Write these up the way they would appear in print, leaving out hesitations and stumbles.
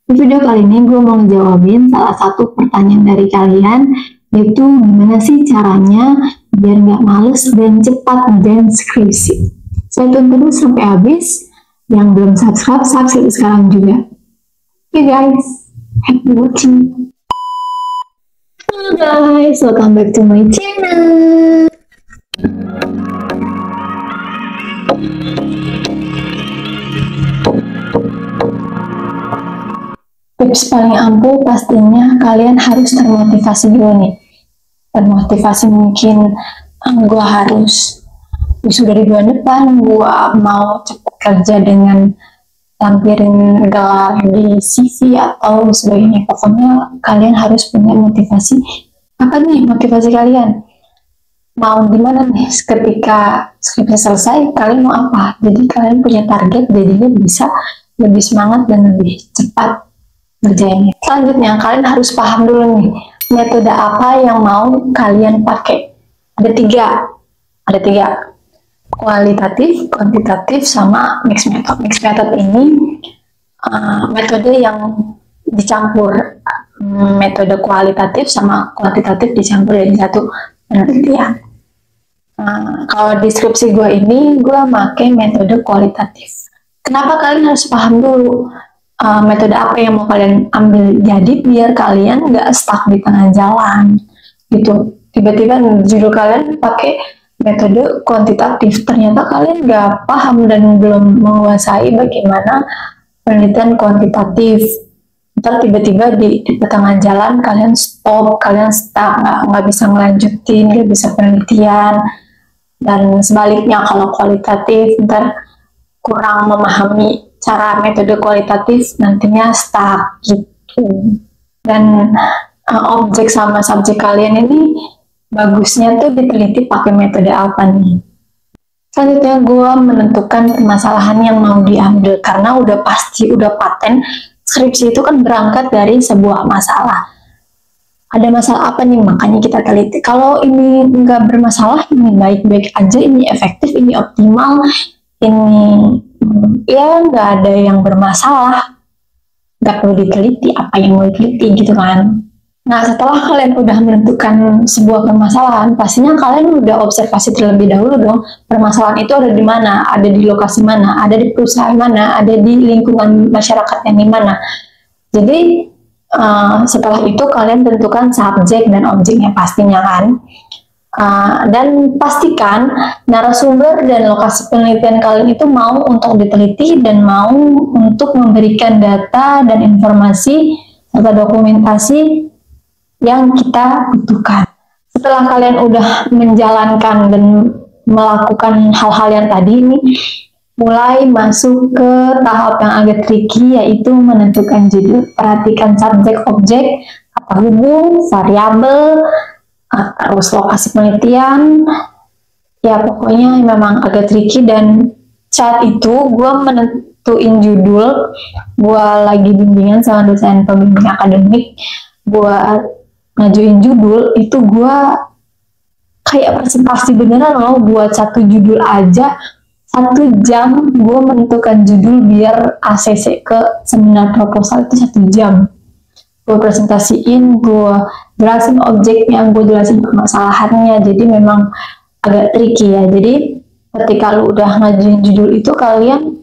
Di video kali ini gue mau ngejawabin salah satu pertanyaan dari kalian, yaitu gimana sih caranya biar nggak males dan cepat ngerjain skripsi. Stay tune terus sampai habis. Yang belum subscribe, subscribe sekarang juga. Oke guys, happy watching. Halo guys, welcome back to my channel. Tips paling ampuh pastinya kalian harus termotivasi dulu nih. Termotivasi mungkin gue harus wisuda di bulan depan, gue mau cepet kerja dengan lampirin gelar di CV atau sebagainya. Pokoknya kalian harus punya motivasi. Apa nih motivasi kalian? Mau gimana nih ketika skripsi selesai, kalian mau apa? Jadi kalian punya target, jadinya bisa lebih semangat dan lebih cepat ngerjainnya. Selanjutnya kalian harus paham dulu nih metode apa yang mau kalian pakai. Ada tiga, kualitatif, kuantitatif, sama mixed method. Mixed method ini metode yang dicampur, metode kualitatif sama kuantitatif dicampur dari satu penelitian. Kalau deskripsi gue ini gue pakai metode kualitatif. Kenapa kalian harus paham dulu metode apa yang mau kalian ambil, jadi biar kalian nggak stuck di tengah jalan gitu. Tiba-tiba judul kalian pakai metode kuantitatif, ternyata kalian nggak paham dan belum menguasai bagaimana penelitian kuantitatif. Ntar tiba-tiba di tengah jalan kalian stop, kalian stuck, nggak bisa ngelanjutin, nggak bisa penelitian. Dan sebaliknya kalau kualitatif ntar kurang memahami cara metode kualitatif, nantinya stuck gitu. Dan objek sama subjek kalian ini bagusnya tuh diteliti pakai metode apa nih. Selanjutnya gue menentukan permasalahan yang mau diambil, karena udah pasti, udah paten skripsi itu kan berangkat dari sebuah masalah. Ada masalah apa nih, makanya kita teliti. Kalau ini nggak bermasalah, ini baik-baik aja, ini efektif, ini optimal, ini ya nggak ada yang bermasalah, nggak perlu diteliti apa yang mau diteliti gitu kan. Nah setelah kalian udah menentukan sebuah permasalahan, pastinya kalian udah observasi terlebih dahulu dong, permasalahan itu ada di mana, ada di lokasi mana, ada di perusahaan mana, ada di lingkungan masyarakat yang di mana. Jadi setelah itu kalian tentukan subjek dan objeknya pastinya kan. Dan pastikan narasumber dan lokasi penelitian kalian itu mau untuk diteliti dan mau untuk memberikan data dan informasi serta dokumentasi yang kita butuhkan. Setelah kalian udah menjalankan dan melakukan hal-hal yang tadi ini, mulai masuk ke tahap yang agak tricky, yaitu menentukan judul. Perhatikan subjek, objek, kata hubung, variabel, terus lokasi penelitian. Ya pokoknya memang agak tricky. Dan saat itu gue menentuin judul, gue lagi bimbingan sama dosen pembimbing akademik, gue ngajuin judul itu gue kayak presentasi beneran loh. Buat satu judul aja 1 jam gue menentukan judul, biar ACC ke seminar proposal itu 1 jam. Gue presentasiin, gue jelasin objeknya, gue jelasin permasalahannya. Jadi memang agak tricky ya. Jadi ketika lu udah ngajuin judul itu, kalian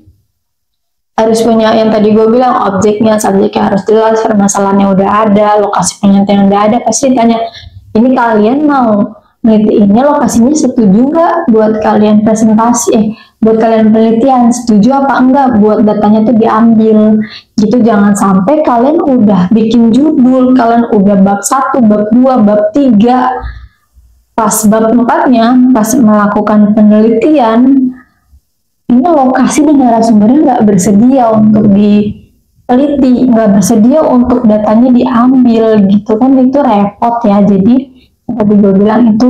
harus punya yang tadi gue bilang, objeknya, subjeknya harus jelas, permasalahannya udah ada, lokasi penelitian udah ada. Pasti ditanya, ini kalian mau menelitiinnya lokasinya setuju nggak buat kalian presentasi, buat kalian penelitian, setuju apa enggak buat datanya tuh diambil gitu. Jangan sampai kalian udah bikin judul, kalian udah bab 1, bab 2, bab 3, pas bab 4-nya, pas melakukan penelitian, ini lokasi dan narasumbernya nggak bersedia untuk diteliti, nggak bersedia untuk datanya diambil gitu kan, itu repot ya. Jadi tadi gue bilang itu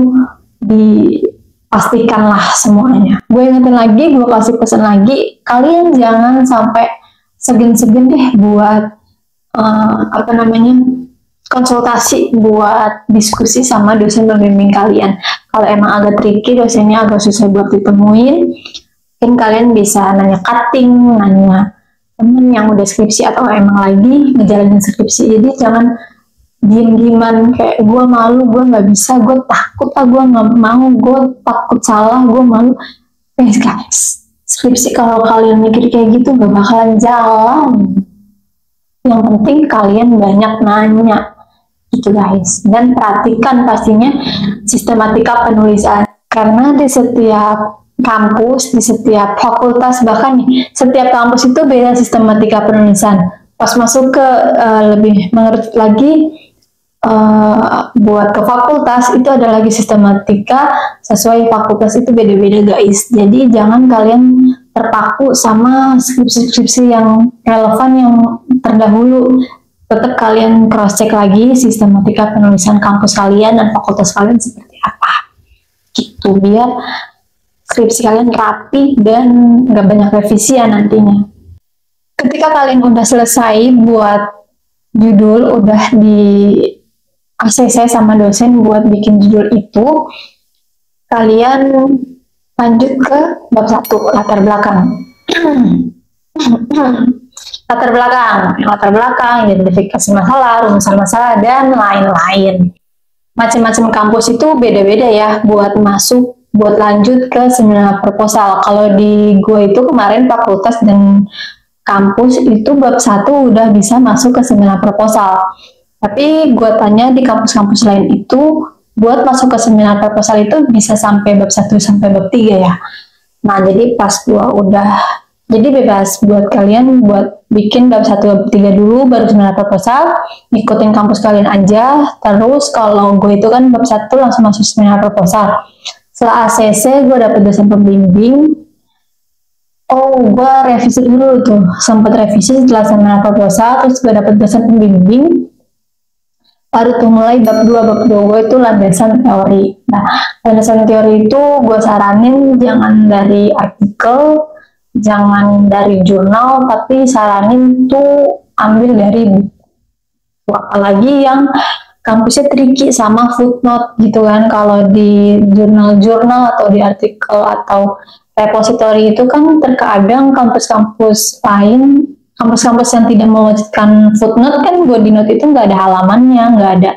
dipastikanlah semuanya. Gue ingetin lagi, gue kasih pesan lagi, kalian jangan sampai segan-segan deh buat konsultasi, buat diskusi sama dosen pembimbing kalian. Kalau emang agak tricky, dosennya agak susah buat ditemuin, mungkin kalian bisa nanya cutting, nanya temen yang udah skripsi atau emang lagi ngejalanin skripsi. Jadi jangan diem-dieman kayak gue malu, gue nggak bisa, gue takut, gue nggak mau, gue takut salah, gue malu. Guys, skripsi kalau kalian mikir kayak gitu gak bakalan jalan. Yang penting kalian banyak nanya gitu guys, dan perhatikan pastinya sistematika penulisan, karena di setiap kampus, di setiap fakultas, bahkan nih, setiap kampus itu beda sistematika penulisan. Pas masuk ke lebih mengerti lagi, buat ke fakultas itu ada lagi sistematika sesuai fakultas, itu beda-beda guys. Jadi jangan kalian terpaku sama skripsi-skripsi yang relevan yang terdahulu. Tetap kalian cross check lagi sistematika penulisan kampus kalian dan fakultas kalian seperti apa gitu, biar skripsi kalian rapi dan nggak banyak revisi ya nantinya. Ketika kalian udah selesai buat judul, udah di ACC sama dosen buat bikin judul itu, kalian lanjut ke bab 1, latar belakang. latar belakang, identifikasi masalah, rumusan masalah, dan lain-lain. Macam-macam kampus itu beda-beda ya buat masuk, buat lanjut ke seminar proposal. Kalau di gue itu kemarin fakultas dan kampus itu bab 1 udah bisa masuk ke seminar proposal. Tapi gue tanya di kampus-kampus lain itu, buat masuk ke seminar proposal itu bisa sampai bab 1 sampai bab 3 ya. Nah, jadi pas gue udah, jadi bebas buat kalian buat bikin bab 1 bab 3 dulu, baru seminar proposal, ikutin kampus kalian aja. Terus kalau gue itu kan bab 1 langsung masuk seminar proposal. Setelah ACC, gue dapet dosen pembimbing. Oh, gue revisi dulu tuh, sempat revisi setelah seminar proposal, terus gue dapet dosen pembimbing. Baru tuh mulai bab 2 gue itu landasan teori. Nah, landasan teori itu gue saranin jangan dari artikel, jangan dari jurnal, tapi saranin tuh ambil dari buku. Apalagi yang kampusnya tricky sama footnote gitu kan. Kalau di jurnal-jurnal atau di artikel atau repository itu kan terkadang kampus-kampus lain, kampus-kampus yang tidak mewajibkan footnote kan, body note itu nggak ada halamannya, nggak ada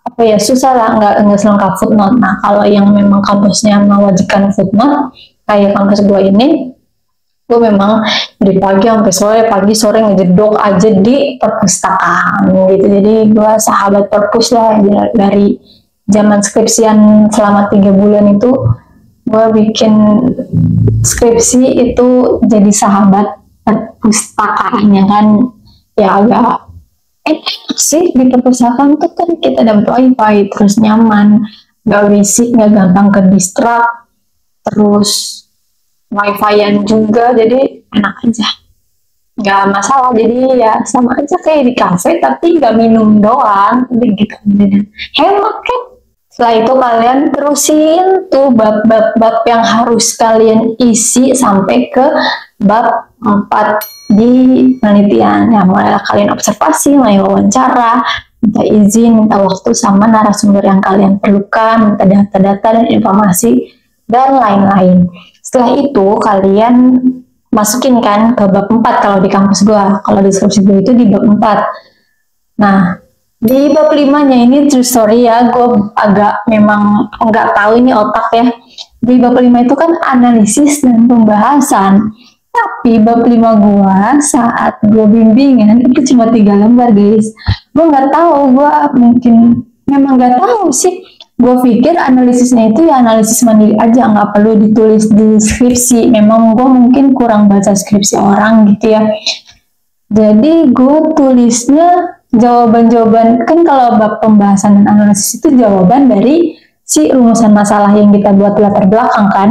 apa ya, susah lah, nggak selengkap footnote. Nah, kalau yang memang kampusnya mewajibkan footnote kayak kampus gue ini, gue memang dari pagi sampai sore, pagi sore ngejedok aja di perpustakaan gitu. Jadi gue sahabat perpus lah, dari zaman skripsian selama 3 bulan itu gue bikin skripsi itu jadi sahabat perpustakaannya kan. Ya agak enak sih di perpustakaan tuh kan, kita dapat wifi, terus nyaman, gak berisik, gak gampang ke distract, terus wifi-an juga, jadi enak aja, nggak masalah. Jadi ya sama aja kayak di kafe tapi nggak minum doang gitu, hemat kan. Setelah itu kalian terusin tuh bab-bab yang harus kalian isi sampai ke bab 4 di penelitian. Ya, mulai kalian observasi, mulai wawancara, minta izin, minta waktu sama narasumber yang kalian perlukan, minta data-data dan informasi, dan lain-lain. Setelah itu kalian masukin kan ke bab 4 kalau di kampus gua. Kalau di skripsi gua itu di bab 4. Nah, di bab 5-nya ini true story ya, gue agak memang nggak tahu ini otak ya. Di bab 5 itu kan analisis dan pembahasan. Tapi bab 5 gue saat gue bimbingan itu cuma 3 lembar guys. Gue nggak tahu, gue mungkin memang nggak tahu sih. Gue pikir analisisnya itu ya analisis mandiri aja, nggak perlu ditulis di skripsi. Memang gue mungkin kurang baca skripsi orang gitu ya. Jadi gue tulisnya jawaban-jawaban, kan kalau bab pembahasan dan analisis itu jawaban dari si rumusan masalah yang kita buat latar belakang kan.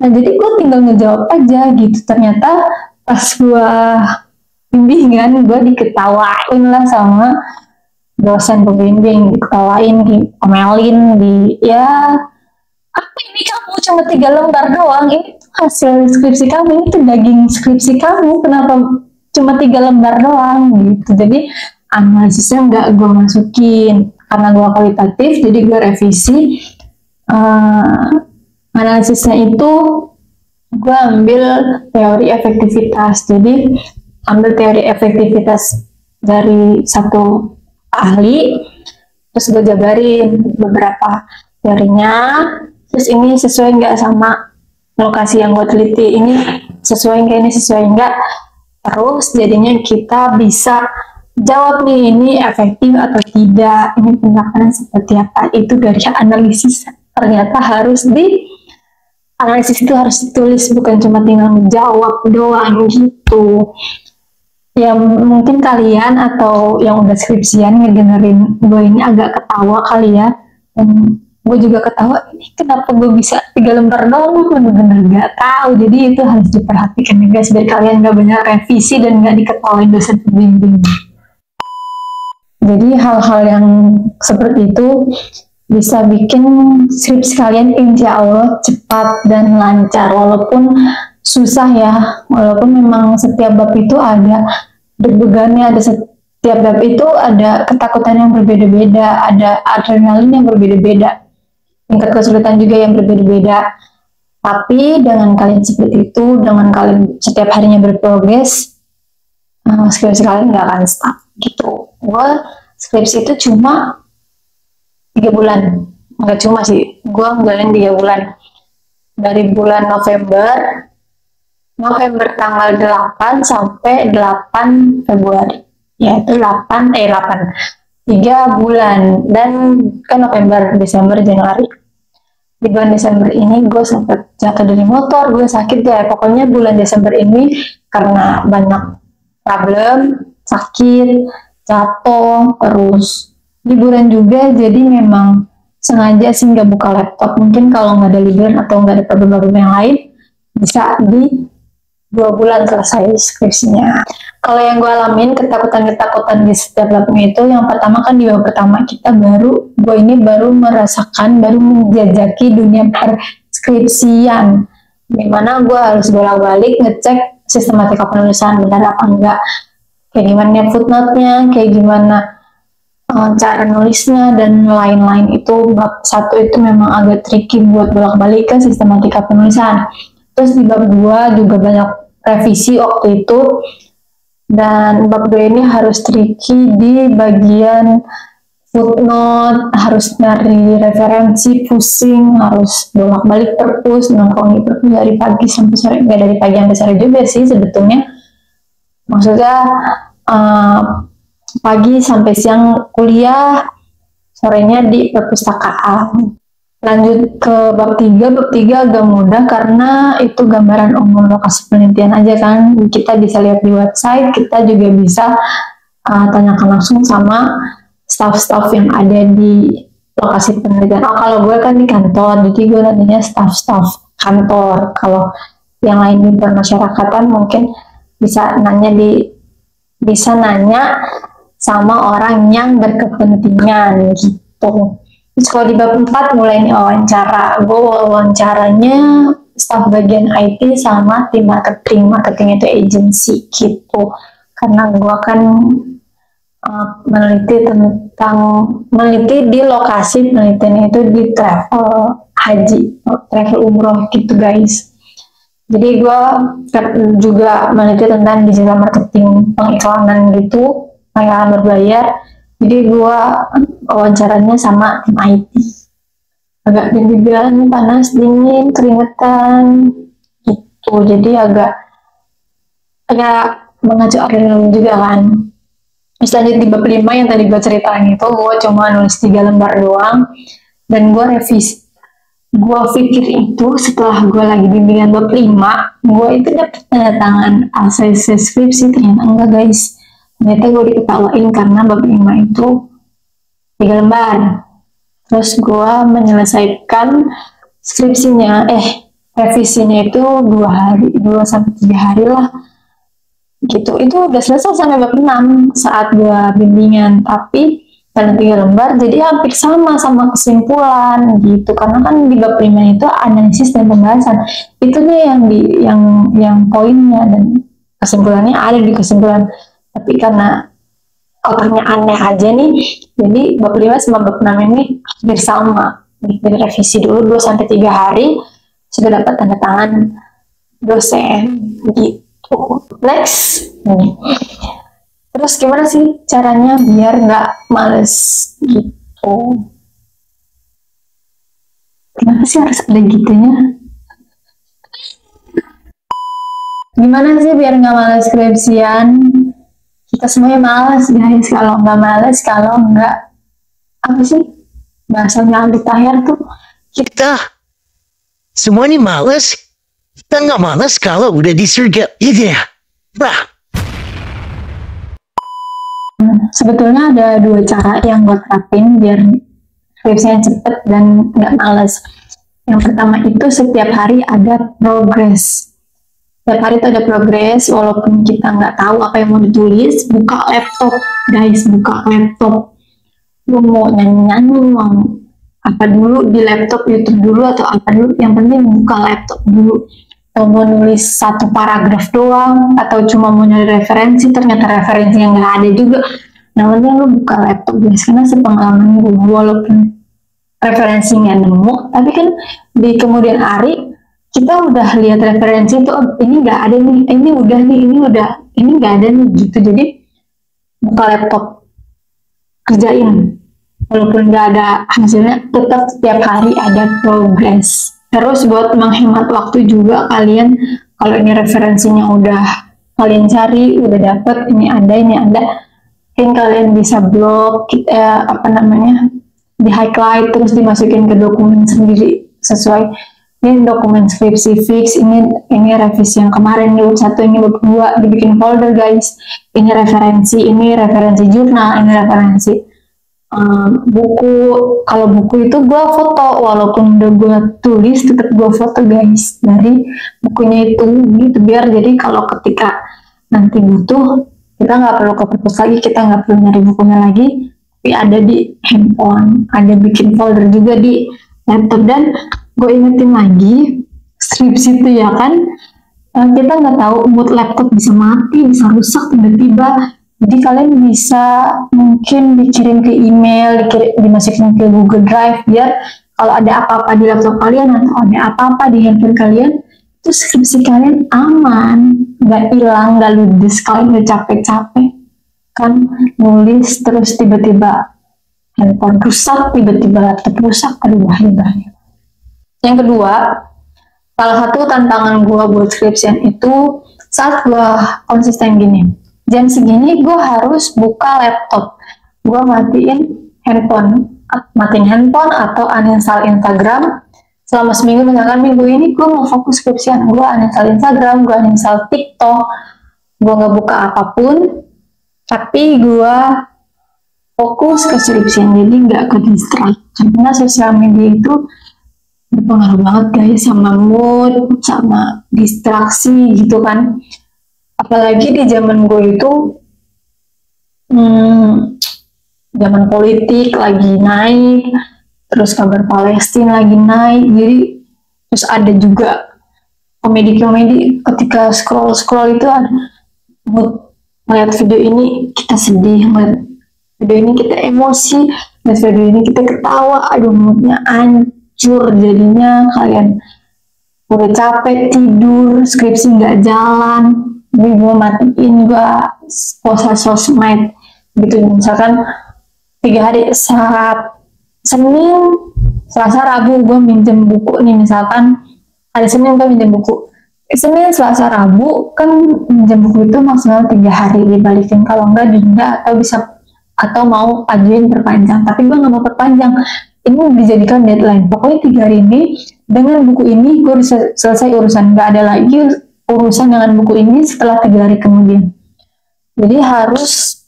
Nah, jadi gue tinggal ngejawab aja gitu. Ternyata pas gue bimbingan, gue diketawain lah sama dosen pembimbing, diketawain, diomelin, ya apa ini kamu cuma 3 lembar doang, ini tuh hasil skripsi kamu, ini tuh daging skripsi kamu, kenapa cuma 3 lembar doang gitu. Jadi analisisnya nggak gue masukin karena gue kualitatif, jadi gue revisi. Analisisnya itu gue ambil teori efektivitas. Jadi ambil teori efektivitas dari satu ahli, terus gue jabarin beberapa teorinya, terus ini sesuai nggak sama lokasi yang gue teliti, ini sesuai nggak, ini sesuai nggak, terus jadinya kita bisa jawab nih, ini efektif atau tidak, ini penerapannya seperti apa. Itu dari analisis. Ternyata harus analisis itu harus ditulis, bukan cuma tinggal menjawab doang gitu. Ya mungkin kalian atau yang udah skripsian ngedengerin gue ini agak ketawa kali ya, dan gue juga ketawa, ini kenapa gue bisa 3 lembar doang, bener-bener gak tahu. Jadi itu harus diperhatikan ya guys, biar kalian gak banyak revisi dan gak diketawain dosen pembimbing. Jadi hal-hal yang seperti itu bisa bikin skripsi kalian insya Allah cepat dan lancar, walaupun susah ya, walaupun memang setiap bab itu ada deg-degannya, ada setiap bab itu ada ketakutan yang berbeda-beda, ada adrenalin yang berbeda-beda, tingkat kesulitan juga yang berbeda-beda. Tapi dengan kalian seperti itu, dengan kalian setiap harinya berprogres, skripsi kalian nggak akan stuck gitu. Gue skripsi itu cuma 3 bulan, nggak cuma sih, gue ngelain 3 bulan, dari bulan November tanggal 8 sampai 8 Februari, yaitu 3 bulan. Dan kan November, Desember, Januari. Di bulan Desember ini gue sempat jatuh dari motor, gue sakit ya, pokoknya bulan Desember ini karena banyak problem, sakit, jatuh, terus liburan juga, jadi memang sengaja sih nggak buka laptop. Mungkin kalau nggak ada liburan atau nggak ada problem-problem yang lain, bisa di 2 bulan selesai skripsinya. Kalau yang gue alamin ketakutan-ketakutan di setiap labnya itu, yang pertama kan di bab pertama gue ini baru merasakan, baru menjajaki dunia perskripsian, dimana gue harus bolak-balik ngecek sistematika penulisan benar apa enggak, kayak gimana footnote-nya, kayak gimana cara nulisnya dan lain-lain. Itu bab 1 itu memang agak tricky buat bolak-balik ke sistematika penulisan. Terus di bab 2 juga banyak revisi waktu itu, dan bab 2 ini harus tricky di bagian footnote, harus nyari referensi, pusing, harus bolak-balik perpus, nongkrong di perpus dari pagi sampai sore, nggak dari pagi sampai sore juga sih sebetulnya, maksudnya pagi sampai siang kuliah, sorenya di perpustakaan. Lanjut ke bab 3. Bab 3 agak mudah karena itu gambaran umum lokasi penelitian aja kan, kita bisa lihat di website, kita juga bisa tanyakan langsung sama staff-staff yang ada di lokasi penelitian. Kalau gue kan di kantor, jadi gue nanya staff-staff kantor. Kalau yang lain di permasyarakatan mungkin bisa nanya sama orang yang berkepentingan gitu. Terus kalau di bab 4 mulai nih wawancara. Gue wawancaranya staf bagian IT sama tim marketing. Marketing itu agency gitu. Karena gue kan meneliti di lokasi penelitian itu di travel haji, travel umroh gitu guys. Jadi gue juga meneliti tentang digital marketing, pengiklanan gitu, pengiklanan berbayar. Jadi gue wawancaranya sama tim IT. Agak deg-degan, panas, dingin, keringetan gitu. Jadi agak mengacu adrenalin juga kan. Misalnya di bab 5 yang tadi gue ceritain itu, gue cuma nulis 3 lembar doang, dan gue revisi. Gue pikir itu setelah gue lagi bimbingan bab 5, gue itu dapet tanda tangan ACC skripsi. Ternyata enggak guys, ternyata gue diketawain karena bab 5 itu 3 lembar. Terus gue menyelesaikan skripsinya, revisinya itu 2 sampai 3 hari lah gitu. Itu udah selesai sampai bab 6 saat gue bimbingan, tapi dalam 3 lembar jadi hampir sama kesimpulan gitu. Karena kan di bab 5 itu analisis dan pembahasan, itu dia yang poinnya, dan kesimpulannya ada di kesimpulan. Tapi karena otaknya aneh aja nih, jadi bab 5 sama bab 6 ini hampir sama. Jadi revisi dulu 2 sampai 3 hari sudah dapat tanda tangan dosen gitu. Next, terus gimana sih caranya biar nggak males gitu? Kenapa sih harus ada gitunya? Gimana sih biar nggak males skripsian? Kita semuanya malas guys. Kalau nggak males, kalau nggak apa sih bahasanya Aldi Taher tuh, Kita semuanya males. Kita nggak males kalau udah di surga. Iya, bah. sebetulnya ada dua cara yang gue terapin biar skripsinya cepet dan nggak males. Yang pertama itu setiap hari ada progres. Setiap hari itu ada progres, walaupun kita nggak tahu apa yang mau ditulis, buka laptop, guys, buka laptop. Lu mau nyanyi-nyanyi, mau apa dulu di laptop, YouTube dulu atau apa dulu, yang penting buka laptop dulu. Atau mau nulis satu paragraf doang, atau cuma mau nyari referensi, ternyata referensi yang nggak ada juga. Nah, penting lu buka laptop, guys, karena sepengalaman gue, walaupun referensinya nemu, tapi kan di kemudian hari, kita udah lihat referensi itu, oh, ini nggak ada nih, ini udah nih, ini nggak ada nih, gitu. Jadi buka laptop, kerjain, walaupun nggak ada hasilnya, tetap setiap hari ada progres. Terus buat menghemat waktu juga, kalian kalau ini referensinya udah kalian cari, udah dapet, ini ada, mungkin kalian bisa blok, di highlight, terus dimasukin ke dokumen sendiri sesuai. Ini dokumen skripsi fix, ini revisi yang kemarin, ini bab 1, ini bab 2, dibikin folder guys. Ini referensi jurnal, ini referensi buku. Kalau buku itu gue foto, walaupun udah gue tulis, tetap gue foto guys dari bukunya itu, gitu, biar jadi kalau ketika nanti butuh, kita nggak perlu ke perpus lagi, kita nggak perlu nyari bukunya lagi, tapi ada di handphone, ada bikin folder juga di laptop. Dan gue ingetin lagi, skripsi itu ya kan, kita nggak tahu mood laptop bisa mati, bisa rusak tiba-tiba. Jadi kalian bisa mungkin dikirim ke email, dimasukin ke Google Drive, biar kalau ada apa-apa di laptop kalian atau ada apa-apa di handphone kalian, itu skripsi kalian aman, nggak hilang, nggak ludes. Kalian udah capek-capek kan nulis, terus tiba-tiba handphone rusak, tiba-tiba laptop rusak, aduh bahaya. Yang kedua, salah satu tantangan gue buat skripsian itu saat gue konsisten gini, jam segini gue harus buka laptop, gue matiin handphone atau uninstall Instagram selama seminggu. Misalkan minggu ini gue mau fokus skripsian, gue uninstall Instagram, gue uninstall TikTok, gue nggak buka apapun, tapi gue fokus ke skripsian, jadi nggak ke distract. Karena sosial media itu berpengaruh banget guys sama mood, sama distraksi gitu kan. Apalagi di zaman gue itu zaman politik lagi naik, terus kabar Palestina lagi naik, jadi terus ada juga komedi-komedi. Ketika scroll itu ada mood, melihat video ini kita sedih, melihat video ini kita emosi, melihat video ini kita ketawa, aduh moodnya hancur. Jadinya kalian udah capek, tidur, skripsi nggak jalan, gue matiin, gue puasa sosmed gitu. Misalkan 3 hari, Senin, Selasa, Rabu gue minjem buku nih, misalkan hari Senin gue minjem buku, Senin, Selasa, Rabu kan minjem buku itu maksimal 3 hari dibalikin, kalau enggak denda atau mau ajuin perpanjang. Tapi gue nggak mau perpanjang, ini dijadikan deadline, pokoknya 3 hari ini dengan buku ini gue bisa selesai urusan, nggak ada lagi urusan dengan buku ini setelah 3 hari kemudian. Jadi harus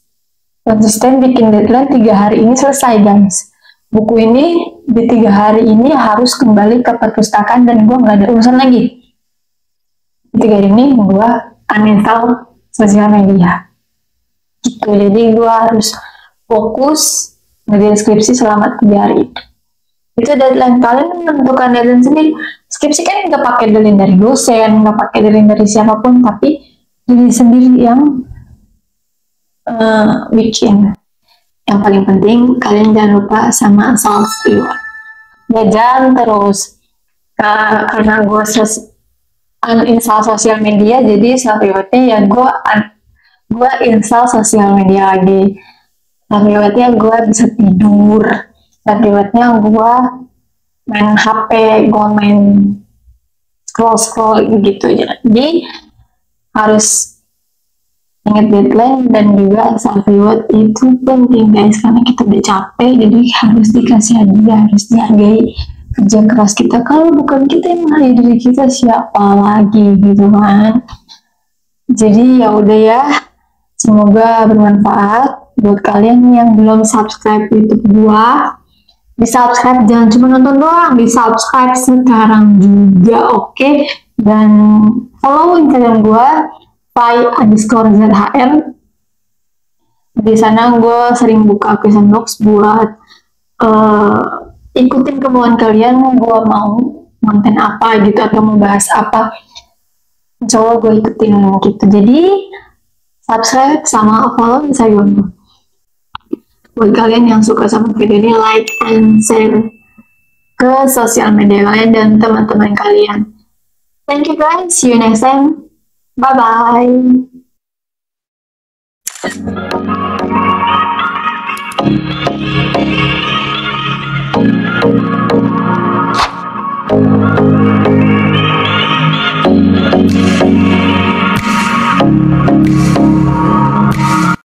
konsisten bikin deadline, 3 hari ini selesai guys, buku ini di 3 hari ini harus kembali ke perpustakaan dan gue nggak ada urusan lagi. 3 hari ini gue uninstall sosial media gitu. Jadi gue harus fokus ngerjain skripsi selama 3 hari. Itu deadline. Kalian menentukan deadline sendiri. Skripsi kan nggak pakai deadline dari dosen, nggak pakai deadline dari siapapun, tapi diri sendiri yang bikin. Yang paling penting, kalian jangan lupa sama self reward. Jajan terus, karena gue uninstall sosial media, jadi self-rewardnya ya gue install sosial media lagi. Self-rewardnya gue bisa tidur, self-rewardnya gue main HP, gue main scroll gitu aja. Jadi harus ingat deadline dan juga self reward itu penting guys, karena kita udah capek, jadi harus dikasih hadiah, harus dihargai kerja keras kita. Kalau bukan kita yang menghargai diri kita, siapa lagi gitu kan. Jadi ya udah ya, semoga bermanfaat buat kalian yang belum subscribe YouTube gua. Di subscribe, jangan cuma nonton doang, di subscribe sekarang juga, oke? Dan follow Instagram gue @ZHR. Di sana gue sering buka question box buat ikutin kemauan kalian, gue mau konten apa gitu atau mau bahas apa, insya Allah gue ikutin gitu. Jadi subscribe sama follow Instagram gue. Buat kalian yang suka sama video ini, like and share ke sosial media kalian dan teman-teman kalian. Thank you guys, see you next time. Bye-bye.